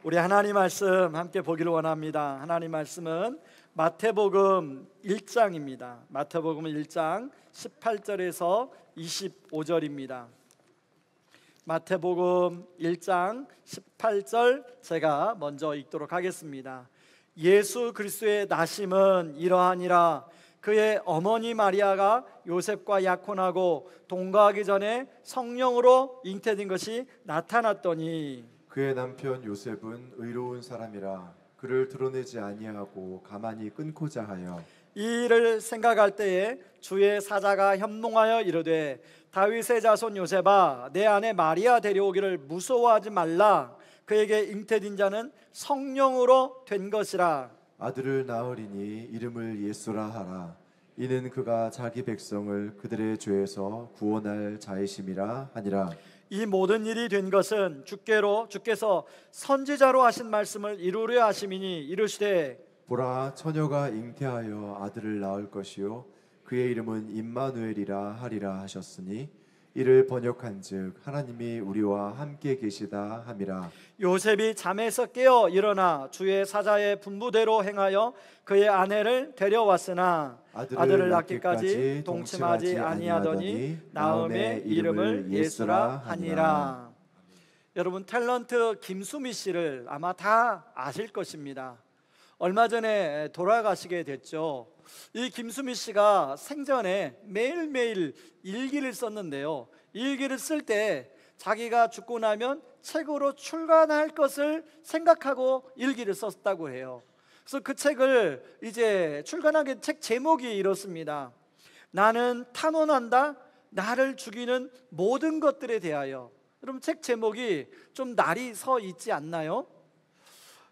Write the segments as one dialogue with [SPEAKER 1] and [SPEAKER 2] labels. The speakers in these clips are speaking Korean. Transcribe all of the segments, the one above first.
[SPEAKER 1] 우리 하나님 말씀 함께 보기를 원합니다. 하나님 말씀은 마태복음 1장입니다. 마태복음 1장 18절에서 25절입니다. 마태복음 1장 18절 제가 먼저 읽도록 하겠습니다. 예수 그리스도의 나심은 이러하니라. 그의 어머니 마리아가 요셉과 약혼하고 동거하기 전에 성령으로 잉태된 것이 나타났더니
[SPEAKER 2] 그의 남편 요셉은 의로운 사람이라 그를 드러내지 아니하고 가만히 끊고자 하여
[SPEAKER 1] 이 일을 생각할 때에 주의 사자가 현몽하여 이르되 다윗의 자손 요셉아 내 아내 마리아 데려오기를 무서워하지 말라. 그에게 잉태된 자는 성령으로 된 것이라.
[SPEAKER 2] 아들을 낳으리니 이름을 예수라 하라. 이는 그가 자기 백성을 그들의 죄에서 구원할 자이심이라 하니라.
[SPEAKER 1] 이 모든 일이 된 것은 주께서 선지자로 하신 말씀을 이루려 하심이니 이르시되
[SPEAKER 2] 보라, 처녀가 잉태하여 아들을 낳을 것이요 그의 이름은 임마누엘이라 하리라 하셨으니 이를 번역한즉 하나님이 우리와 함께 계시다 함이라.
[SPEAKER 1] 요셉이 잠에서 깨어 일어나 주의 사자의 분부대로 행하여 그의 아내를 데려왔으나 아들을 낳기까지 동침하지 아니하더니 낳음의 이름을 예수라 하니라. 여러분, 탤런트 김수미 씨를 아마 다 아실 것입니다. 얼마 전에 돌아가시게 됐죠. 이 김수미 씨가 생전에 매일매일 일기를 썼는데요, 일기를 쓸 때 자기가 죽고 나면 책으로 출간할 것을 생각하고 일기를 썼다고 해요. 그래서 그 책을 이제 출간하게 책 제목이 이렇습니다. 나는 탄원한다. 나를 죽이는 모든 것들에 대하여. 여러분, 책 제목이 좀 날이 서 있지 않나요?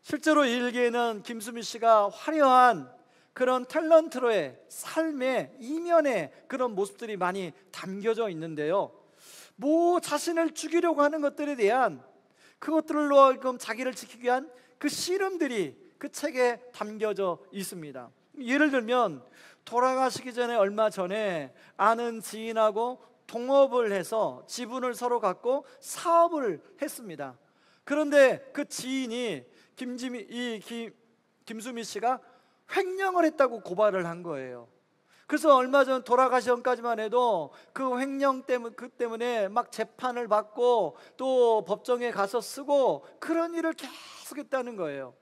[SPEAKER 1] 실제로 이 일기에는 김수미 씨가 화려한 그런 탤런트로의 삶의 이면에 그런 모습들이 많이 담겨져 있는데요, 자신을 죽이려고 하는 것들에 대한, 그것들로 하여금 자기를 지키기 위한 그 씨름들이 그 책에 담겨져 있습니다. 예를 들면 돌아가시기 전에 얼마 전에 아는 지인하고 동업을 해서 지분을 서로 갖고 사업을 했습니다. 그런데 그 지인이 김수미 씨가 횡령을 했다고 고발을 한 거예요. 그래서 얼마 전 돌아가시 전까지만 해도 그 횡령 때문에 막 재판을 받고 또 법정에 가서 쓰고 그런 일을 계속 했다는 거예요.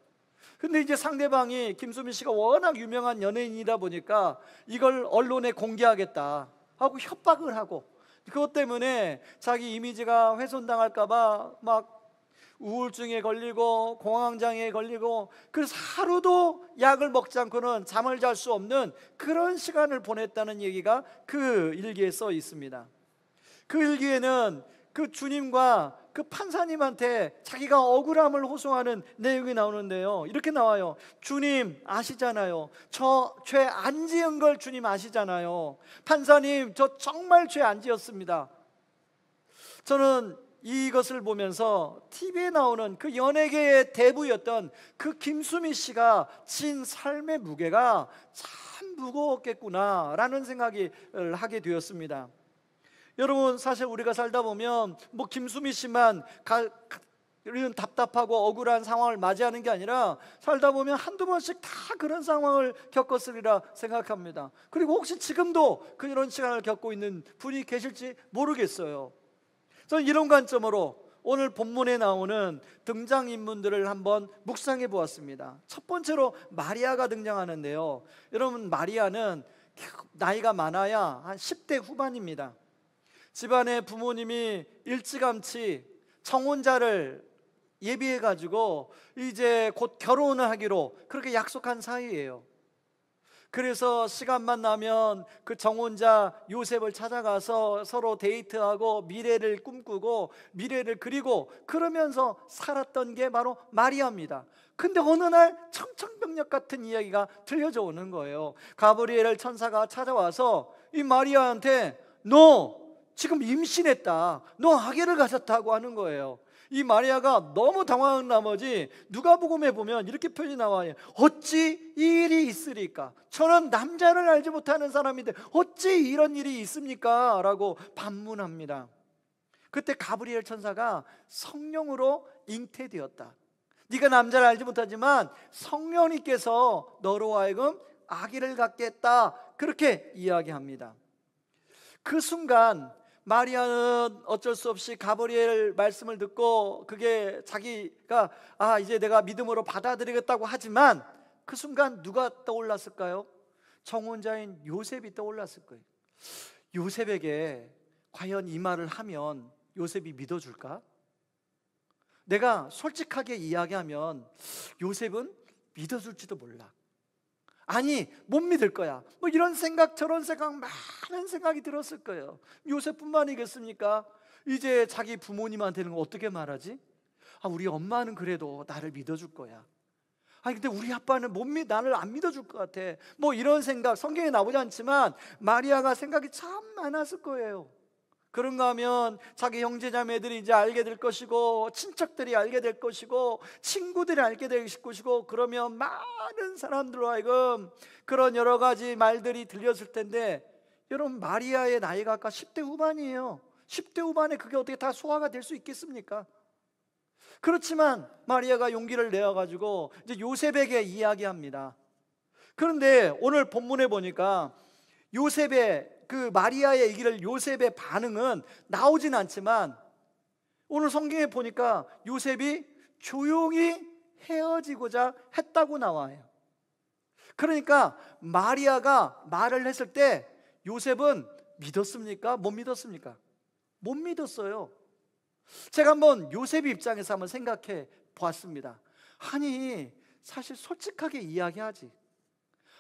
[SPEAKER 1] 근데 이제 상대방이 김수미 씨가 워낙 유명한 연예인이다 보니까 이걸 언론에 공개하겠다 하고 협박을 하고, 그것 때문에 자기 이미지가 훼손당할까 봐 막 우울증에 걸리고 공황장애에 걸리고, 그래서 하루도 약을 먹지 않고는 잠을 잘 수 없는 그런 시간을 보냈다는 얘기가 그 일기에 써 있습니다. 그 일기에는 그 주님과 그 판사님한테 자기가 억울함을 호소하는 내용이 나오는데요, 이렇게 나와요. 주님 아시잖아요. 저 죄 안 지은 걸 주님 아시잖아요. 판사님, 저 정말 죄 안 지었습니다. 저는 이것을 보면서 TV에 나오는 그 연예계의 대부였던 그 김수미 씨가 진 삶의 무게가 참 무거웠겠구나라는 생각이 하게 되었습니다. 여러분, 사실 우리가 살다 보면 김수미 씨만 이런 답답하고 억울한 상황을 맞이하는 게 아니라 살다 보면 한두 번씩 다 그런 상황을 겪었으리라 생각합니다. 그리고 혹시 지금도 그런 시간을 겪고 있는 분이 계실지 모르겠어요. 저는 이런 관점으로 오늘 본문에 나오는 등장인물들을 한번 묵상해 보았습니다. 첫 번째로 마리아가 등장하는데요, 여러분, 마리아는 나이가 많아야 한 10대 후반입니다. 집안의 부모님이 일찌감치 청혼자를 예비해 가지고 이제 곧 결혼을 하기로 그렇게 약속한 사이예요. 그래서 시간만 나면 그 정혼자 요셉을 찾아가서 서로 데이트하고 미래를 꿈꾸고 미래를 그리고 그러면서 살았던 게 바로 마리아입니다. 근데 어느 날 청천벽력 같은 이야기가 들려져 오는 거예요. 가브리엘 천사가 찾아와서 이 마리아한테 너 지금 임신했다, 너 아기를 가졌다고 하는 거예요. 이 마리아가 너무 당황한 나머지 누가복음에 보면 이렇게 표현이 나와요. 어찌 이 일이 있으리까? 저는 남자를 알지 못하는 사람인데 어찌 이런 일이 있습니까? 라고 반문합니다. 그때 가브리엘 천사가 성령으로 잉태되었다, 네가 남자를 알지 못하지만 성령님께서 너로 하여금 아기를 갖게 했다, 그렇게 이야기합니다. 그 순간 마리아는 어쩔 수 없이 가브리엘 말씀을 듣고 그게 자기가 이제 내가 믿음으로 받아들이겠다고 하지만 그 순간 누가 떠올랐을까요? 정혼자인 요셉이 떠올랐을 거예요. 요셉에게 과연 이 말을 하면 요셉이 믿어줄까? 내가 솔직하게 이야기하면 요셉은 믿어줄지도 몰라. 아니, 못 믿을 거야. 뭐 이런 생각 저런 생각 많은 생각이 들었을 거예요. 요셉뿐만이겠습니까? 이제 자기 부모님한테는 어떻게 말하지? 우리 엄마는 그래도 나를 믿어줄 거야. 근데 우리 아빠는 나를 안 믿어줄 것 같아. 뭐 이런 생각 성경에 나오지 않지만 마리아가 생각이 참 많았을 거예요. 그런가 하면 자기 형제자매들이 이제 알게 될 것이고, 친척들이 알게 될 것이고, 친구들이 알게 될 것이고, 그러면 많은 사람들로 하여금 그런 여러 가지 말들이 들렸을 텐데, 여러분 마리아의 나이가 아까 10대 후반이에요. 10대 후반에 그게 어떻게 다 소화가 될 수 있겠습니까? 그렇지만 마리아가 용기를 내어가지고 이제 요셉에게 이야기합니다. 그런데 오늘 본문에 보니까 요셉의 그 마리아의 얘기를 요셉의 반응은 나오진 않지만 오늘 성경에 보니까 요셉이 조용히 헤어지고자 했다고 나와요. 그러니까 마리아가 말을 했을 때 요셉은 믿었습니까? 못 믿었습니까? 못 믿었어요. 제가 한번 요셉 입장에서 한번 생각해 보았습니다. 아니, 사실 솔직하게 이야기하지.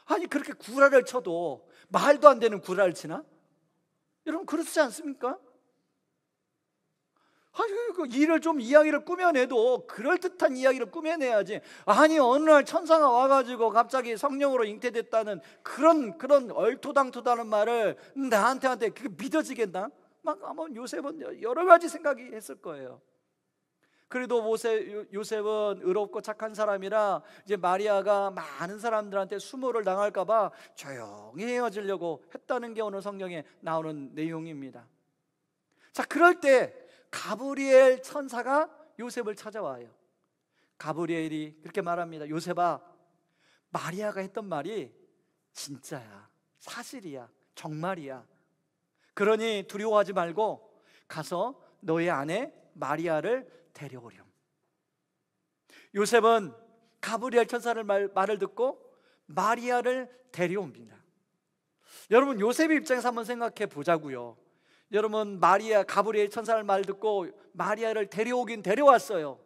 [SPEAKER 1] 아니, 그렇게 구라를 쳐도 말도 안 되는 구라를 치나? 여러분 그렇지 않습니까? 아니, 그 일을 좀 이야기를 꾸며내도 그럴듯한 이야기를 꾸며내야지. 아니, 어느 날 천사가 와가지고 갑자기 성령으로 잉태됐다는 그런 얼토당토다는 말을 나한테 그게 믿어지겠나? 막 아마 요셉은 여러 가지 생각이 했을 거예요. 그래도 요셉은 의롭고 착한 사람이라 이제 마리아가 많은 사람들한테 수모를 당할까 봐 조용히 헤어지려고 했다는 게 오늘 성경에 나오는 내용입니다. 자, 그럴 때 가브리엘 천사가 요셉을 찾아와요. 가브리엘이 그렇게 말합니다. 요셉아, 마리아가 했던 말이 진짜야, 사실이야, 정말이야. 그러니 두려워하지 말고 가서 너의 아내 마리아를 데려오렴. 요셉은 가브리엘 천사를 말을 듣고 마리아를 데려옵니다. 여러분 요셉의 입장에서 한번 생각해 보자고요. 여러분 가브리엘 천사를 말 듣고 마리아를 데려오긴 데려왔어요.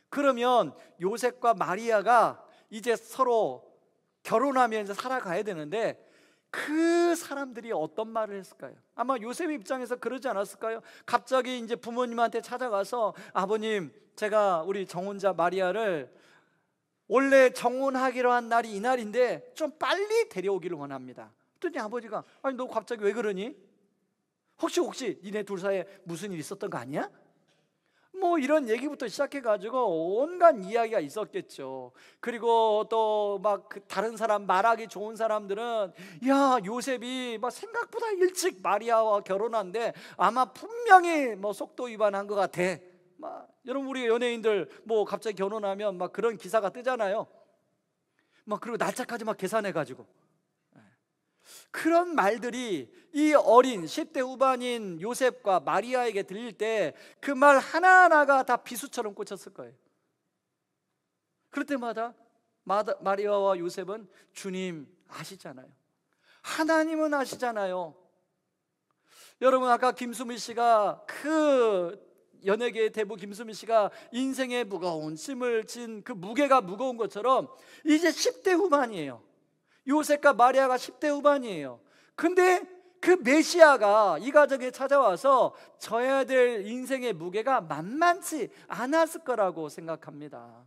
[SPEAKER 1] 그러면 요셉과 마리아가 이제 서로 결혼하면서 살아가야 되는데 그 사람들이 어떤 말을 했을까요? 아마 요셉의 입장에서 그러지 않았을까요? 갑자기 이제 부모님한테 찾아가서 아버님, 제가 우리 정혼자 마리아를 원래 정혼하기로 한 날이 이 날인데 좀 빨리 데려오기를 원합니다. 그랬더니 아버지가 아니 너 갑자기 왜 그러니? 혹시 니네 둘 사이에 무슨 일 있었던 거 아니야? 뭐 이런 얘기부터 시작해가지고 온갖 이야기가 있었겠죠. 그리고 또 막 다른 사람 말하기 좋은 사람들은 야, 요셉이 막 생각보다 일찍 마리아와 결혼한데 아마 분명히 뭐 속도 위반한 것 같아. 막 여러분 우리 연예인들 뭐 갑자기 결혼하면 막 그런 기사가 뜨잖아요. 막 그리고 날짜까지 막 계산해가지고 그런 말들이 이 어린 10대 후반인 요셉과 마리아에게 들릴 때 그 말 하나하나가 다 비수처럼 꽂혔을 거예요. 그럴 때마다 마리아와 요셉은 주님 아시잖아요. 하나님은 아시잖아요. 여러분 아까 김수미 씨가 그 연예계의 대부 김수미 씨가 인생의 무거운 짐을 진 그 무게가 무거운 것처럼 이제 10대 후반이에요. 요셉과 마리아가 10대 후반이에요. 근데 그 메시아가 이 가정에 찾아와서 져야 될 인생의 무게가 만만치 않았을 거라고 생각합니다.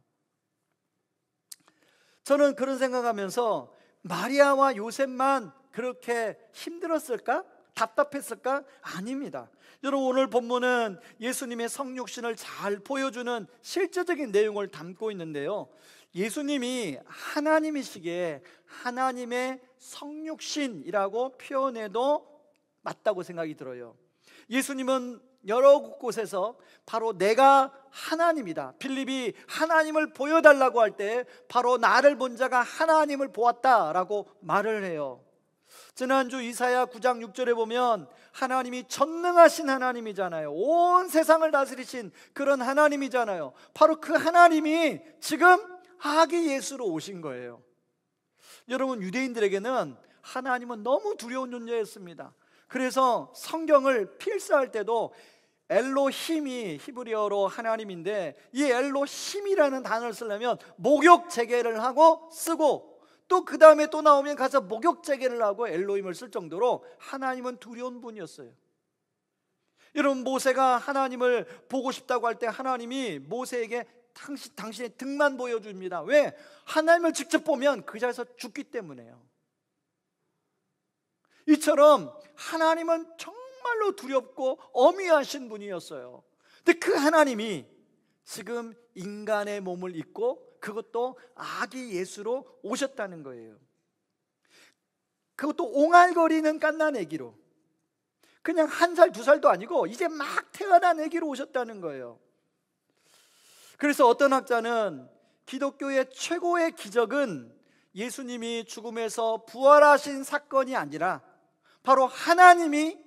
[SPEAKER 1] 저는 그런 생각하면서 마리아와 요셉만 그렇게 힘들었을까? 답답했을까? 아닙니다. 여러분 오늘 본문은 예수님의 성육신을 잘 보여주는 실제적인 내용을 담고 있는데요, 예수님이 하나님이시기에 하나님의 성육신이라고 표현해도 맞다고 생각이 들어요. 예수님은 여러 곳에서 바로 내가 하나님이다, 빌립이 하나님을 보여달라고 할 때 바로 나를 본 자가 하나님을 보았다라고 말을 해요. 지난주 이사야 9장 6절에 보면 하나님이 전능하신 하나님이잖아요. 온 세상을 다스리신 그런 하나님이잖아요. 바로 그 하나님이 지금 아기 예수로 오신 거예요. 여러분, 유대인들에게는 하나님은 너무 두려운 존재였습니다. 그래서 성경을 필사할 때도 엘로힘이 히브리어로 하나님인데, 이 엘로힘이라는 단어를 쓰려면 목욕재계를 하고 쓰고, 또 그 다음에 또 나오면 가서 목욕재계를 하고 엘로힘을 쓸 정도로 하나님은 두려운 분이었어요. 여러분, 모세가 하나님을 보고 싶다고 할 때 하나님이 모세에게 당신의 등만 보여줍니다. 왜? 하나님을 직접 보면 그 자리에서 죽기 때문에요. 이처럼 하나님은 정말로 두렵고 엄위하신 분이었어요. 근데 그 하나님이 지금 인간의 몸을 입고 그것도 아기 예수로 오셨다는 거예요. 그것도 옹알거리는 갓난 아기로, 그냥 1살 2살도 아니고 이제 막 태어난 아기로 오셨다는 거예요. 그래서 어떤 학자는 기독교의 최고의 기적은 예수님이 죽음에서 부활하신 사건이 아니라 바로 하나님이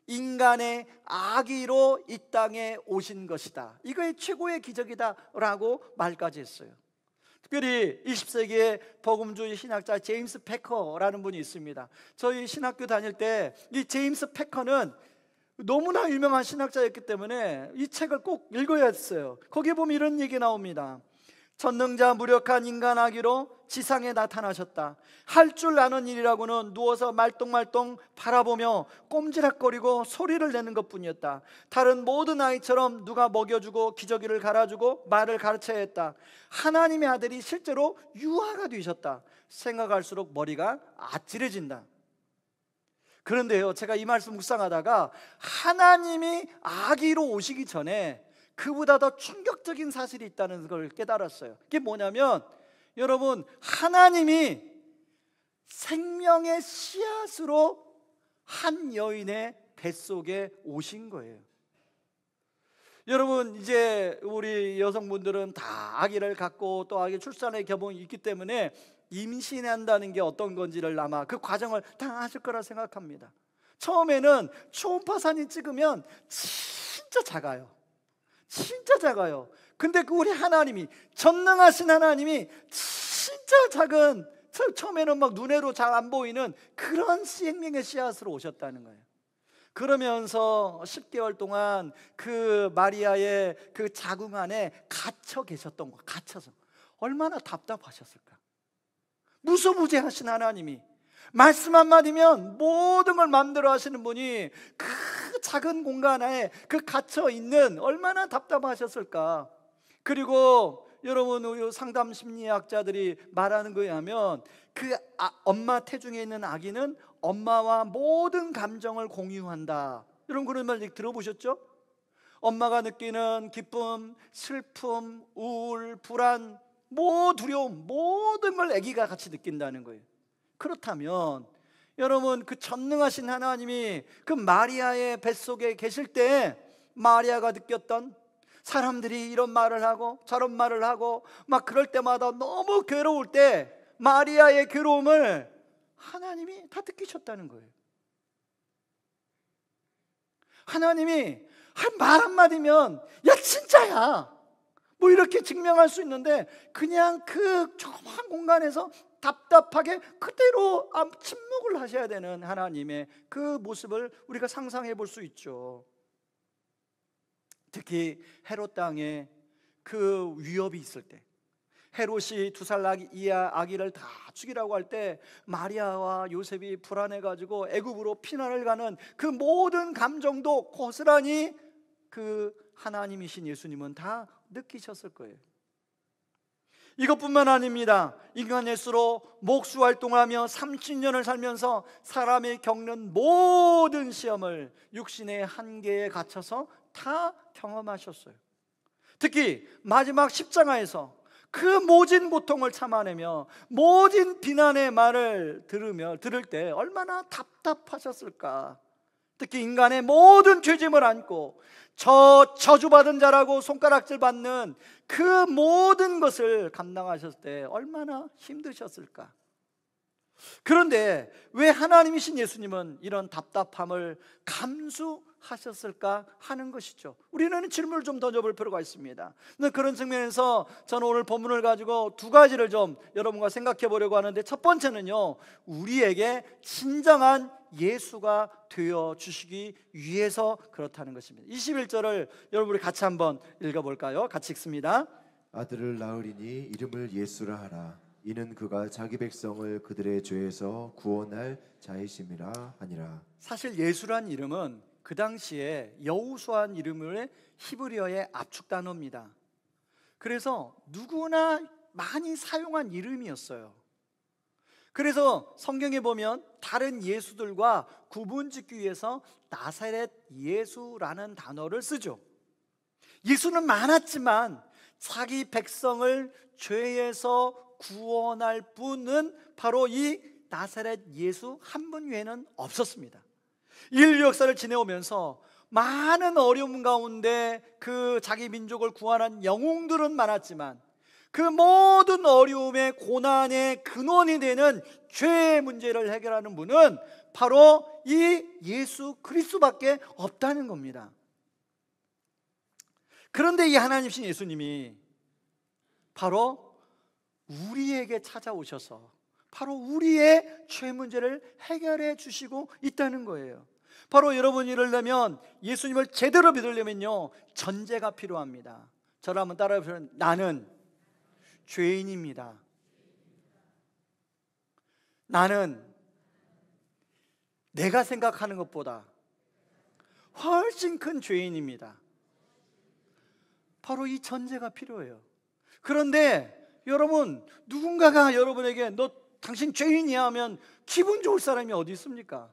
[SPEAKER 1] 인간의 아기로 이 땅에 오신 것이다, 이거의 최고의 기적이다라고 말까지 했어요. 특별히 20세기의 복음주의 신학자 제임스 패커라는 분이 있습니다. 저희 신학교 다닐 때 이 제임스 패커는 너무나 유명한 신학자였기 때문에 이 책을 꼭 읽어야 했어요. 거기에 보면 이런 얘기 나옵니다. 전능자 무력한 인간 아기로 지상에 나타나셨다. 할 줄 아는 일이라고는 누워서 말똥말똥 바라보며 꼼지락거리고 소리를 내는 것뿐이었다. 다른 모든 아이처럼 누가 먹여주고 기저귀를 갈아주고 말을 가르쳐야 했다. 하나님의 아들이 실제로 유아가 되셨다. 생각할수록 머리가 아찔해진다. 그런데요, 제가 이 말씀 묵상하다가 하나님이 아기로 오시기 전에 그보다 더 충격적인 사실이 있다는 걸 깨달았어요. 그게 뭐냐면, 여러분, 하나님이 생명의 씨앗으로 한 여인의 뱃속에 오신 거예요. 여러분, 이제 우리 여성분들은 다 아기를 갖고 또 아기 출산의 경험이 있기 때문에 임신한다는 게 어떤 건지를 아마 그 과정을 다 아실 거라 생각합니다. 처음에는 초음파 사진 찍으면 진짜 작아요. 진짜 작아요. 근데 그 우리 하나님이, 전능하신 하나님이 진짜 작은, 처음에는 막 눈에로 잘 안 보이는 그런 생명의 씨앗으로 오셨다는 거예요. 그러면서 10개월 동안 그 마리아의 그 자궁 안에 갇혀 계셨던 거, 갇혀서 얼마나 답답하셨을까. 무소부재하신 하나님이 말씀 한마디면 모든 걸 마음대로 하시는 분이 그 작은 공간 안에 그 갇혀 있는, 얼마나 답답하셨을까. 그리고 여러분, 우리 상담 심리학자들이 말하는 거에 하면 그 엄마 태중에 있는 아기는 엄마와 모든 감정을 공유한다. 여러분, 그런 말 들어보셨죠? 엄마가 느끼는 기쁨, 슬픔, 우울, 불안, 두려움, 모든 걸 아기가 같이 느낀다는 거예요. 그렇다면 여러분, 그 전능하신 하나님이 그 마리아의 뱃속에 계실 때 마리아가 느꼈던, 사람들이 이런 말을 하고 저런 말을 하고 막 그럴 때마다 너무 괴로울 때 마리아의 괴로움을 하나님이 다 느끼셨다는 거예요. 하나님이 말 한마디면 야 진짜야 뭐 이렇게 증명할 수 있는데, 그냥 그 조그만 공간에서 답답하게 그대로 침묵을 하셔야 되는 하나님의 그 모습을 우리가 상상해 볼 수 있죠. 특히 헤롯 땅에 그 위협이 있을 때, 헤롯이 2살 이하 아기를 다 죽이라고 할 때 마리아와 요셉이 불안해가지고 애굽으로 피난을 가는 그 모든 감정도 고스란히 그 하나님이신 예수님은 다 느끼셨을 거예요. 이것뿐만 아닙니다. 인간 예수로 목수 활동하며 30년을 살면서 사람이 겪는 모든 시험을 육신의 한계에 갇혀서 다 경험하셨어요. 특히 마지막 십자가에서 그 모진 고통을 참아내며 모진 비난의 말을 들을 때 얼마나 답답하셨을까. 특히 인간의 모든 죄짐을 안고 저 저주받은 자라고 손가락질 받는 그 모든 것을 감당하셨을 때 얼마나 힘드셨을까? 그런데 왜 하나님이신 예수님은 이런 답답함을 감수하셨을까 하는 것이죠. 우리는 질문을 좀 던져볼 필요가 있습니다. 그런 측면에서 저는 오늘 본문을 가지고 두 가지를 좀 여러분과 생각해 보려고 하는데, 첫 번째는요, 우리에게 진정한 예수가 되어 주시기 위해서 그렇다는 것입니다. 21절을 여러분 우리 같이 한번 읽어볼까요? 같이 읽습니다.
[SPEAKER 2] 아들을 낳으리니 이름을 예수라 하라. 이는 그가 자기 백성을 그들의 죄에서 구원할 자이심이라 하니라.
[SPEAKER 1] 사실 예수란 이름은 그 당시에 여호수아한 이름의 히브리어의 압축 단어입니다. 그래서 누구나 많이 사용한 이름이었어요. 그래서 성경에 보면 다른 예수들과 구분짓기 위해서 나사렛 예수라는 단어를 쓰죠. 예수는 많았지만 자기 백성을 죄에서 구원할 분은 바로 이 나사렛 예수 한 분 외에는 없었습니다. 인류 역사를 지내오면서 많은 어려움 가운데 그 자기 민족을 구원한 영웅들은 많았지만 그 모든 어려움의 고난의 근원이 되는 죄의 문제를 해결하는 분은 바로 이 예수 그리스도밖에 없다는 겁니다. 그런데 이 하나님이신 예수님이 바로 우리에게 찾아오셔서 바로 우리의 죄 문제를 해결해 주시고 있다는 거예요. 바로 여러분이 이러려면, 예수님을 제대로 믿으려면요, 전제가 필요합니다. 저를 한번 따라해 보세요. 나는 죄인입니다. 나는 내가 생각하는 것보다 훨씬 큰 죄인입니다. 바로 이 전제가 필요해요. 그런데 여러분, 누군가가 여러분에게 너 당신 죄인이야 하면 기분 좋을 사람이 어디 있습니까?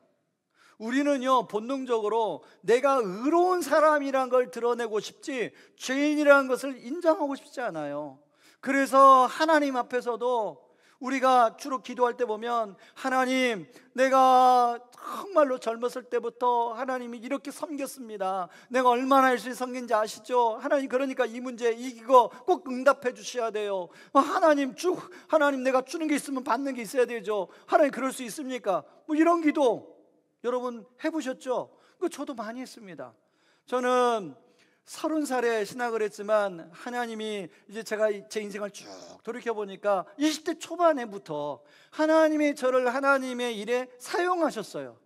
[SPEAKER 1] 우리는요, 본능적으로 내가 의로운 사람이란 걸 드러내고 싶지 죄인이라는 것을 인정하고 싶지 않아요. 그래서 하나님 앞에서도 우리가 주로 기도할 때 보면, 하나님, 내가 정말로 젊었을 때부터 하나님이 이렇게 섬겼습니다. 내가 얼마나 열심히 섬긴지 아시죠? 하나님, 그러니까 이 문제 이거 꼭 응답해 주셔야 돼요. 하나님, 하나님, 내가 주는 게 있으면 받는 게 있어야 되죠. 하나님, 그럴 수 있습니까? 뭐 이런 기도 여러분 해보셨죠? 그 저도 많이 했습니다. 저는 30살에 신학을 했지만 하나님이 이제 제가 제 인생을 쭉 돌이켜보니까 20대 초반에부터 하나님이 저를 하나님의 일에 사용하셨어요.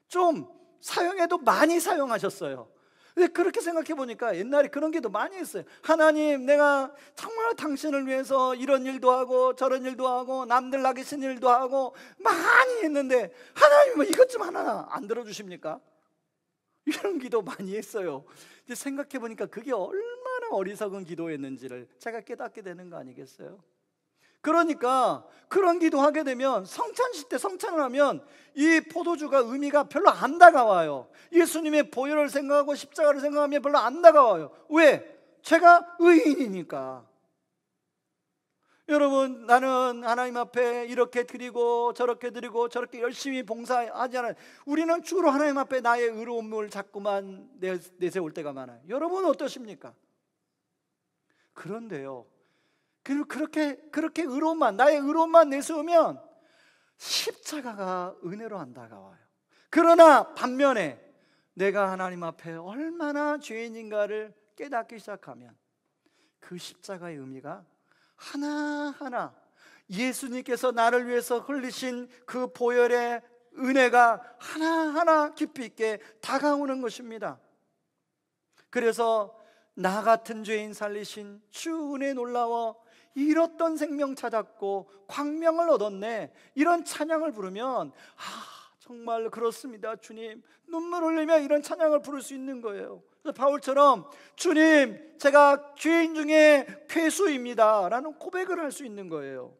[SPEAKER 1] 좀 사용해도 많이 사용하셨어요. 근데 그렇게 생각해보니까 옛날에 그런 기도 많이 했어요. 하나님, 내가 정말 당신을 위해서 이런 일도 하고 저런 일도 하고 남들 나기 싫은 일도 하고 많이 했는데 하나님은 이것 좀 하나 안 들어주십니까? 이런 기도 많이 했어요. 이제 생각해보니까 그게 얼마나 어리석은 기도였는지를 제가 깨닫게 되는 거 아니겠어요? 그러니까 그런 기도하게 되면 성찬식 때 성찬을 하면 이 포도주가 의미가 별로 안 다가와요. 예수님의 보혈을 생각하고 십자가를 생각하면 별로 안 다가와요. 왜? 제가 의인이니까. 여러분, 나는 하나님 앞에 이렇게 드리고 저렇게 드리고 저렇게 열심히 봉사하지 않아요. 우리는 주로 하나님 앞에 나의 의로움을 자꾸만 내세울 때가 많아요. 여러분은 어떠십니까? 그런데요, 그렇게 의로움만, 나의 의로움만 내세우면 십자가가 은혜로 안 다가와요. 그러나 반면에 내가 하나님 앞에 얼마나 죄인인가를 깨닫기 시작하면 그 십자가의 의미가 하나하나, 예수님께서 나를 위해서 흘리신 그 보혈의 은혜가 하나하나 깊이 있게 다가오는 것입니다. 그래서 나 같은 죄인 살리신 주 은혜 놀라워 잃었던 생명 찾았고 광명을 얻었네, 이런 찬양을 부르면 정말 그렇습니다 주님, 눈물 흘리며 이런 찬양을 부를 수 있는 거예요. 그래서 바울처럼 주님, 제가 죄인 중에 괴수입니다 라는 고백을 할 수 있는 거예요.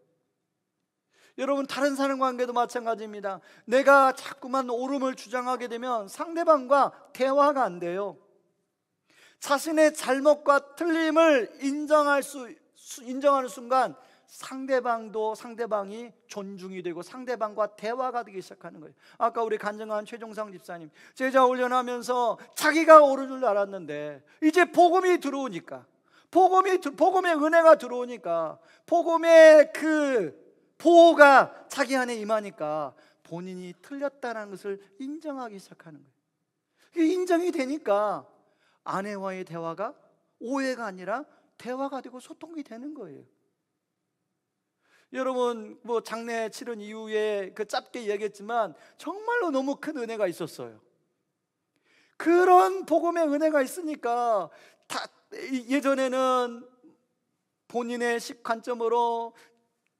[SPEAKER 1] 여러분, 다른 사람 관계도 마찬가지입니다. 내가 자꾸만 옳음을 주장하게 되면 상대방과 대화가 안 돼요. 자신의 잘못과 틀림을 인정하는 순간 상대방도 상대방이 존중이 되고 상대방과 대화가 되기 시작하는 거예요. 아까 우리 간증한 최종상 집사님, 제자 훈련하면서 자기가 옳은 줄 알았는데 이제 복음이 들어오니까, 복음의 은혜가 들어오니까, 복음의 그 보호가 자기 안에 임하니까 본인이 틀렸다는 것을 인정하기 시작하는 거예요. 이게 인정이 되니까 아내와의 대화가 오해가 아니라 대화가 되고 소통이 되는 거예요. 여러분, 뭐 장례 치른 이후에 그 짧게 이야기했지만 정말로 너무 큰 은혜가 있었어요. 그런 복음의 은혜가 있으니까 예전에는 본인의 관점으로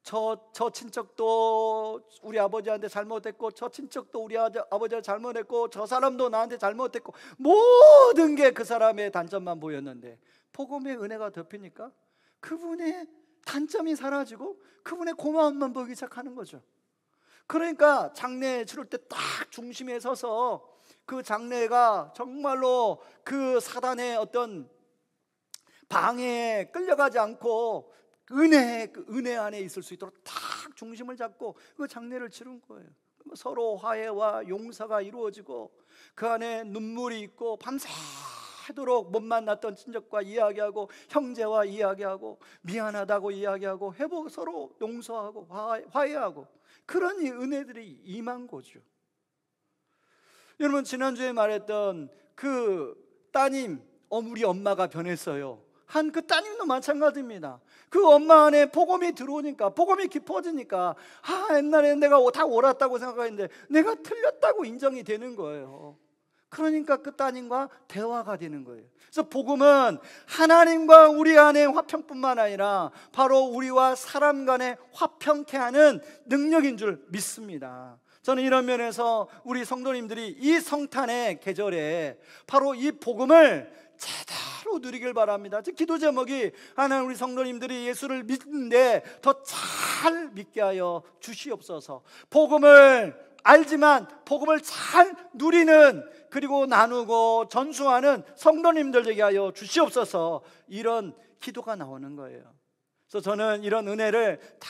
[SPEAKER 1] 저 친척도 우리 아버지한테 잘못했고, 저 친척도 우리 아버지한테 잘못했고, 저 사람도 나한테 잘못했고, 모든 게 그 사람의 단점만 보였는데 복음의 은혜가 덮이니까 그분의 단점이 사라지고 그분의 고마움만 보이기 시작하는 거죠. 그러니까 장례 치를 때 딱 중심에 서서 그 장례가 정말로 그 사단의 어떤 방해에 끌려가지 않고 은혜 안에 있을 수 있도록 딱 중심을 잡고 그 장례를 치른 거예요. 서로 화해와 용서가 이루어지고 그 안에 눈물이 있고 밤새도록 못 만났던 친척과 이야기하고 형제와 이야기하고 미안하다고 이야기하고 회복, 서로 용서하고 화해하고 그런 은혜들이 임한 거죠. 여러분, 지난주에 말했던 그 따님, 우리 엄마가 변했어요 한 그 따님도 마찬가지입니다. 그 엄마 안에 복음이 들어오니까, 복음이 깊어지니까 옛날에 내가 다 옳았다고 생각했는데 내가 틀렸다고 인정이 되는 거예요. 그러니까 그 따님과 대화가 되는 거예요. 그래서 복음은 하나님과 우리 안의 화평뿐만 아니라 바로 우리와 사람 간의 화평케 하는 능력인 줄 믿습니다. 저는 이런 면에서 우리 성도님들이 이 성탄의 계절에 바로 이 복음을 제대로 누리길 바랍니다. 기도 제목이 하나님, 우리 성도님들이 예수를 믿는데 더 잘 믿게 하여 주시옵소서. 복음을 알지만 복음을 잘 누리는, 그리고 나누고 전수하는 성도님들 되게 하여 주시옵소서. 이런 기도가 나오는 거예요. 그래서 저는 이런 은혜를 다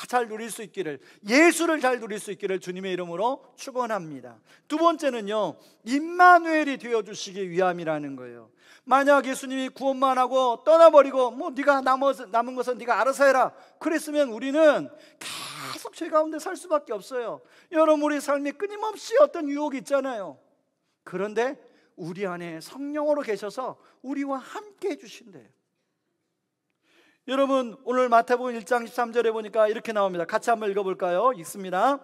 [SPEAKER 1] 잘 누릴 수 있기를, 예수를 잘 누릴 수 있기를 주님의 이름으로 축원합니다. 두 번째는요, 임마누엘이 되어주시기 위함이라는 거예요. 만약 예수님이 구원만 하고 떠나버리고 네가 남은 것은 네가 알아서 해라 그랬으면 우리는 계속 죄 가운데 살 수밖에 없어요. 여러분, 우리 삶이 끊임없이 어떤 유혹이 있잖아요. 그런데 우리 안에 성령으로 계셔서 우리와 함께 해주신대요. 여러분, 오늘 마태복음 1장 13절에 보니까 이렇게 나옵니다. 같이 한번 읽어볼까요? 읽습니다.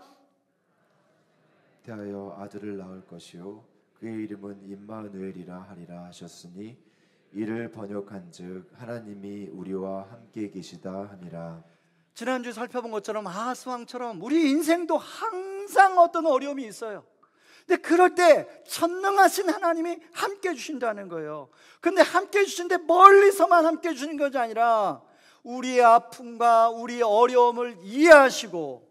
[SPEAKER 2] 대하여 아들을 낳을 것이요 그의 이름은 임마누엘이라 하리라 하셨으니 이를 번역한즉 하나님이 우리와 함께 계시다 함이라.
[SPEAKER 1] 지난주에 살펴본 것처럼 아하스왕처럼 우리 인생도 항상 어떤 어려움이 있어요. 근데 그럴 때 전능하신 하나님이 함께 해주신다는 거예요. 근데 함께 해주시는데 멀리서만 함께 해주시는 것이 아니라 우리의 아픔과 우리의 어려움을 이해하시고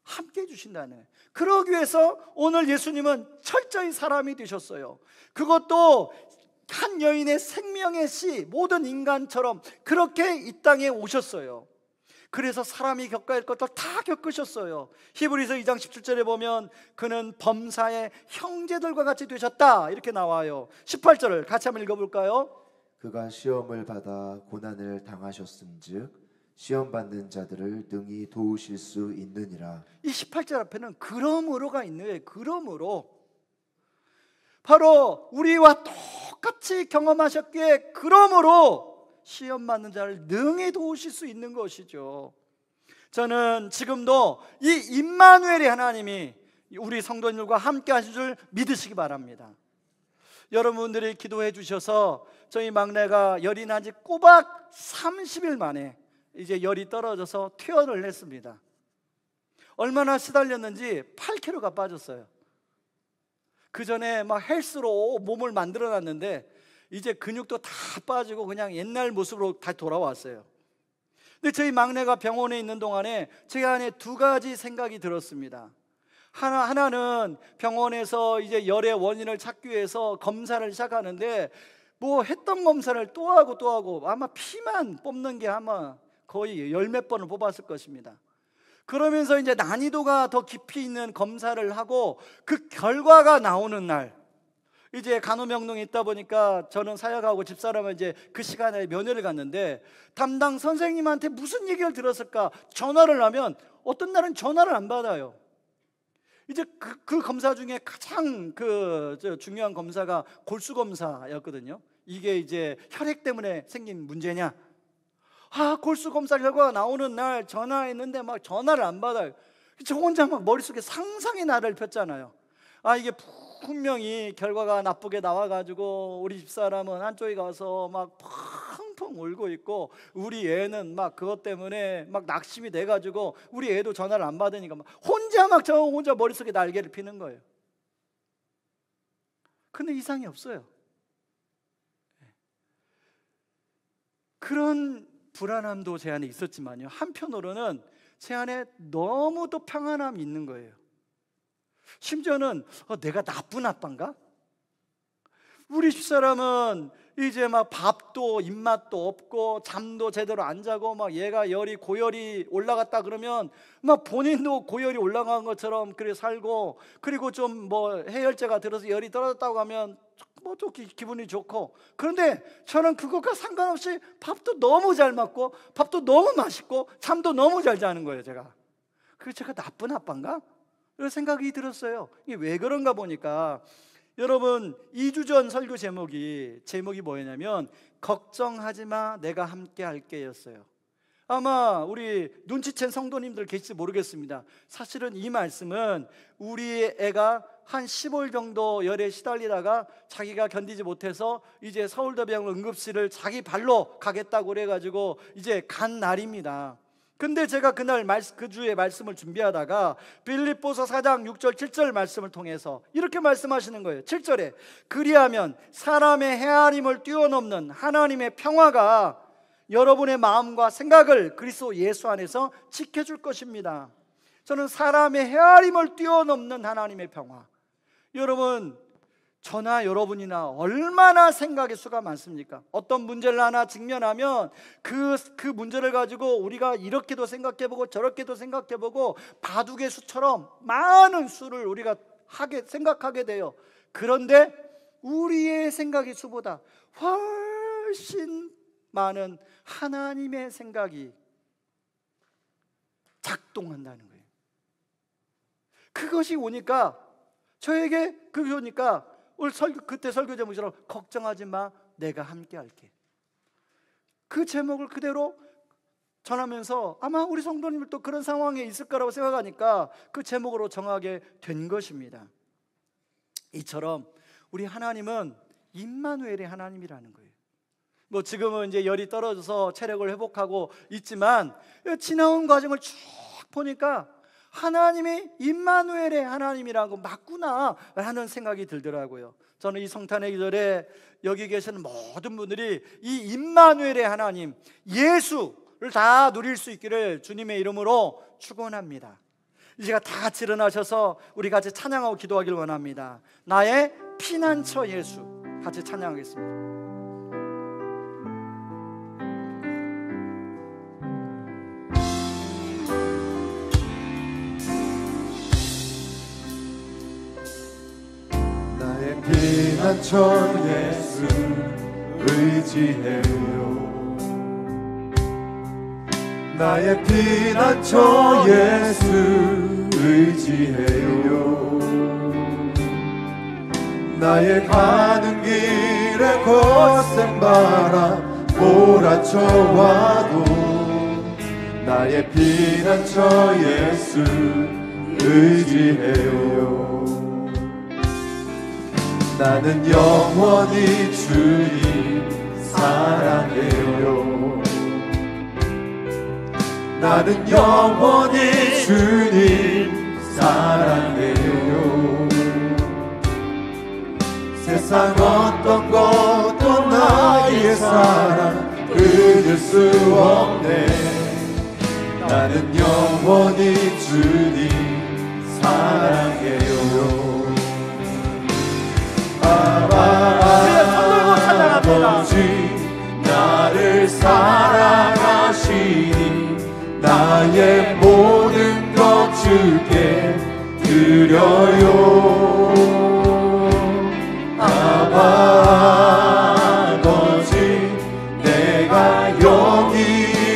[SPEAKER 1] 함께 해주신다는 거예요. 그러기 위해서 오늘 예수님은 철저히 사람이 되셨어요. 그것도 한 여인의 생명의 씨, 모든 인간처럼 그렇게 이 땅에 오셨어요. 그래서 사람이 겪어야 할 것들 다 겪으셨어요. 히브리서 2장 17절에 보면 그는 범사의 형제들과 같이 되셨다 이렇게 나와요. 18절을 같이 한번 읽어볼까요?
[SPEAKER 2] 그가 시험을 받아 고난을 당하셨음즉 시험 받는 자들을 능히 도우실 수 있느니라.
[SPEAKER 1] 이 18절 앞에는 그러므로가 있는 거예요. 그러므로 바로 우리와 똑같이 경험하셨기에 그러므로 시험 받는 자를 능히 도우실 수 있는 것이죠. 저는 지금도 이 임마누엘의 하나님이 우리 성도님들과 함께 하실 줄 믿으시기 바랍니다. 여러분들이 기도해 주셔서 저희 막내가 열이 난 지 꼬박 30일 만에 이제 열이 떨어져서 퇴원을 했습니다. 얼마나 시달렸는지 8kg가 빠졌어요. 그 전에 막 헬스로 몸을 만들어 놨는데 이제 근육도 다 빠지고 그냥 옛날 모습으로 다 돌아왔어요. 근데 저희 막내가 병원에 있는 동안에 제 안에 두 가지 생각이 들었습니다. 하나는 병원에서 이제 열의 원인을 찾기 위해서 검사를 시작하는데 뭐 했던 검사를 또 하고 아마 피만 뽑는 게 아마 거의 열 몇 번을 뽑았을 것입니다. 그러면서 이제 난이도가 더 깊이 있는 검사를 하고 그 결과가 나오는 날, 이제 간호명령이 있다 보니까 저는 사역하고 집사람은 이제 그 시간에 면회를 갔는데 담당 선생님한테 무슨 얘기를 들었을까? 전화를 하면 어떤 날은 전화를 안 받아요. 이제 그 검사 중에 가장 중요한 검사가 골수 검사였거든요. 이게 이제 혈액 때문에 생긴 문제냐? 골수 검사 결과가 나오는 날 전화했는데 막 전화를 안 받아요. 저 혼자 막 머릿속에 상상의 나를 폈잖아요. 이게 분명히 결과가 나쁘게 나와가지고 우리 집사람은 한쪽에 가서 막 펑펑 울고 있고 우리 애는 막 그것 때문에 막 낙심이 돼가지고 우리 애도 전화를 안 받으니까 막 저 혼자 머릿속에 날개를 피는 거예요. 근데 이상이 없어요. 그런 불안함도 제 안에 있었지만요, 한편으로는 제 안에 너무도 평안함이 있는 거예요. 심지어는 내가 나쁜 아빠인가? 우리 집사람은 이제 막 밥도 입맛도 없고 잠도 제대로 안 자고 막 얘가 고열이 올라갔다 그러면 막 본인도 고열이 올라간 것처럼 그래 살고, 그리고 좀 뭐 해열제가 들어서 열이 떨어졌다고 하면 뭐 또 기분이 좋고, 그런데 저는 그것과 상관없이 밥도 너무 잘 먹고 밥도 너무 맛있고 잠도 너무 잘 자는 거예요. 제가 나쁜 아빠인가? 그런 생각이 들었어요. 이게 왜 그런가 보니까, 여러분 2주 전 설교 제목이 뭐였냐면 걱정하지 마 내가 함께 할게 였어요. 아마 우리 눈치챈 성도님들 계실지 모르겠습니다. 사실은 이 말씀은 우리 애가 한 15일 정도 열에 시달리다가 자기가 견디지 못해서 이제 서울대병원 응급실을 자기 발로 가겠다고 그래가지고 이제 간 날입니다. 근데 제가 그날 그 주에 말씀을 준비하다가 빌립보서 4장 6절 7절 말씀을 통해서 이렇게 말씀하시는 거예요. 7절에 그리하면 사람의 헤아림을 뛰어넘는 하나님의 평화가 여러분의 마음과 생각을 그리스도 예수 안에서 지켜줄 것입니다. 저는 사람의 헤아림을 뛰어넘는 하나님의 평화. 여러분, 저나 여러분이나 얼마나 생각의 수가 많습니까? 어떤 문제를 하나 직면하면 그 문제를 가지고 우리가 이렇게도 생각해보고 저렇게도 생각해보고 바둑의 수처럼 많은 수를 우리가 생각하게 돼요. 그런데 우리의 생각의 수보다 훨씬 많은 하나님의 생각이 작동한다는 거예요. 그것이 오니까 저에게 그게 오니까 오늘 그때 설교 제목처럼 걱정하지 마 내가 함께 할게, 그 제목을 그대로 전하면서 아마 우리 성도님들도 그런 상황에 있을 거라고 생각하니까 그 제목으로 정하게 된 것입니다. 이처럼 우리 하나님은 임마누엘의 하나님이라는 거예요. 뭐 지금은 이제 열이 떨어져서 체력을 회복하고 있지만 지나온 과정을 쭉 보니까 하나님이 임마누엘의 하나님이라고 맞구나 라는 생각이 들더라고요. 저는 이 성탄의 계절에 여기 계시는 모든 분들이 이 임마누엘의 하나님 예수를 다 누릴 수 있기를 주님의 이름으로 축원합니다. 이제가 다 같이 일어나셔서 우리 같이 찬양하고 기도하기를 원합니다. 나의 피난처 예수, 같이 찬양하겠습니다.
[SPEAKER 2] 피난처 예수 의지해요. 나의 피난처 예수 의지해요. 나의 가는 길에 거센 바람 몰아쳐와도 나의 피난처 예수 의지해요. 나는 영원히 주님 사랑해요. 나는 영원히 주님 사랑해요. 세상 어떤 것도 나의 사랑 끊을 수 없네. 나는 영원히 주님 사랑해요. 아버지 나를 사랑하시니 나의 모든 것 주께 드려요. 아바 아버지, 내가 여기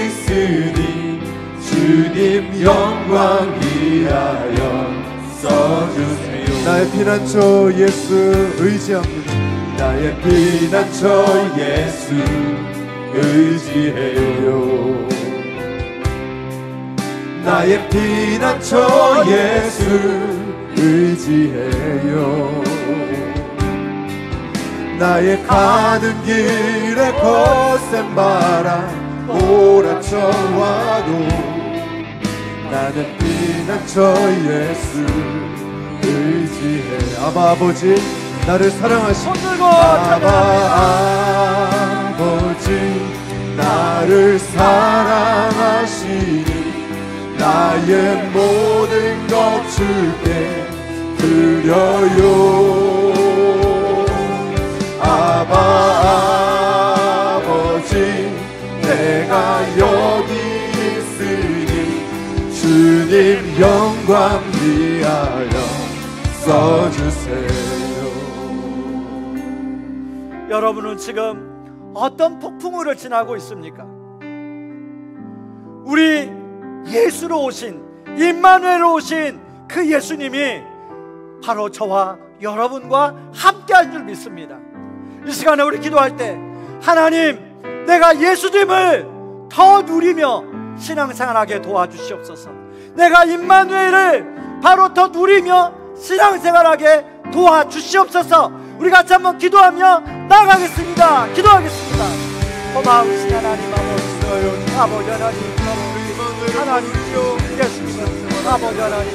[SPEAKER 2] 있으니 주님 영광 위하여 써주세요. 나의 피난처 예수 의지합니다. 나의 피난처 예수 의지해요. 나의 피난처 예수 의지해요. 나의 가는 길에 거센 바람 몰아쳐와도 나는 피난처 예수 의지해. 아바 아버지, 나를 사랑하시고 아바 아버지, 나를 사랑하시니 나의 모든 것 주께 드려요. 아바 아버지, 내가 여기 있으니 주님 영광 위하여 써주세요.
[SPEAKER 1] 여러분은 지금 어떤 폭풍우를 지나고 있습니까? 우리 예수로 오신, 임마누엘로 오신 그 예수님이 바로 저와 여러분과 함께 할 줄 믿습니다. 이 시간에 우리 기도할 때, 하나님, 내가 예수님을 더 누리며 신앙생활하게 도와주시옵소서. 내가 임마누엘을 바로 더 누리며 신앙생활하게 도와주시옵소서. 우리 같이 한번 기도하며 나가겠습니다. 기도하겠습니다. 고마우신 하나님 아버지, 아버지 하나님, 하나님이요 예수님, 아버지 하나님,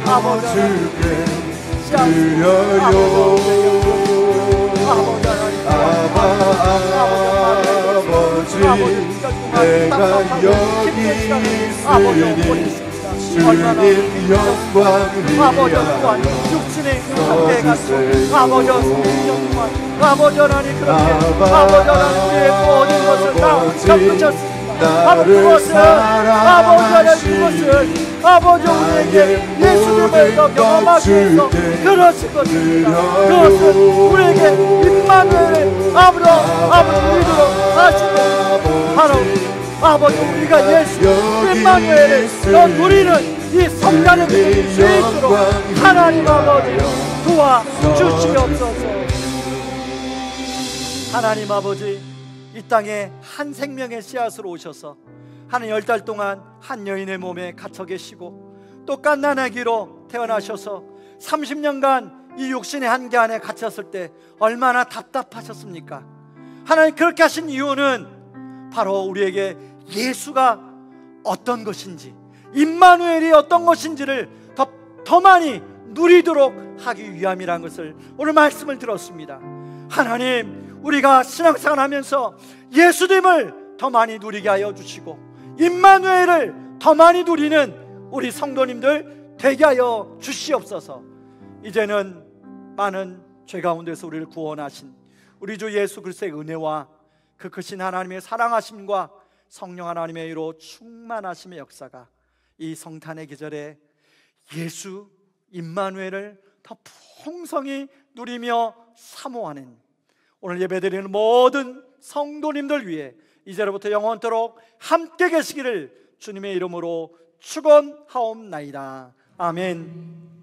[SPEAKER 1] 아버지 하나님,
[SPEAKER 2] 드려요.
[SPEAKER 1] 아버지 하나님,
[SPEAKER 2] 아바 아버지, 내가 여기 있으니 주님 영광 위하여
[SPEAKER 1] 육신의 상태에 갇혀 아버지 영광, 아버지 하나님, 그렇게 아버지 하나님 우리의 모든 것을 다 덮으셨습니다. 바로 그것은 아버지 하나님, 그것은 아버지 우리에게 예수님을 더 경험하기 위해서 그러신 것입니다. 그것은 우리에게 임마누엘을 아버지 믿도록 하시고, 바로 아버지 우리가 예수 임마누엘을 더 누리는 이 성탄의 수 있도록 하나님 아버지 도와주시옵소서. 하나님 아버지, 이 땅에 한 생명의 씨앗으로 오셔서 한 10달 동안 한 여인의 몸에 갇혀 계시고, 또 갓난아기로 태어나셔서 30년간 이 육신의 한계 안에 갇혔을 때 얼마나 답답하셨습니까? 하나님, 그렇게 하신 이유는 바로 우리에게 예수가 어떤 것인지, 임마누엘이 어떤 것인지를 더 많이 누리도록 하기 위함이라는 것을 오늘 말씀을 들었습니다. 하나님, 우리가 신앙생활 하면서 예수님을 더 많이 누리게 하여 주시고, 임마누엘을 더 많이 누리는 우리 성도님들 되게 하여 주시옵소서. 이제는 많은 죄 가운데서 우리를 구원하신 우리 주 예수 그리스도의 은혜와 그 크신 하나님의 사랑하심과 성령 하나님의 의로 충만하심의 역사가 이 성탄의 계절에 예수 임마누엘을 더 풍성히 누리며 사모하는 오늘 예배드리는 모든 성도님들 위해 이제로부터 영원토록 함께 계시기를 주님의 이름으로 축원하옵나이다. 아멘.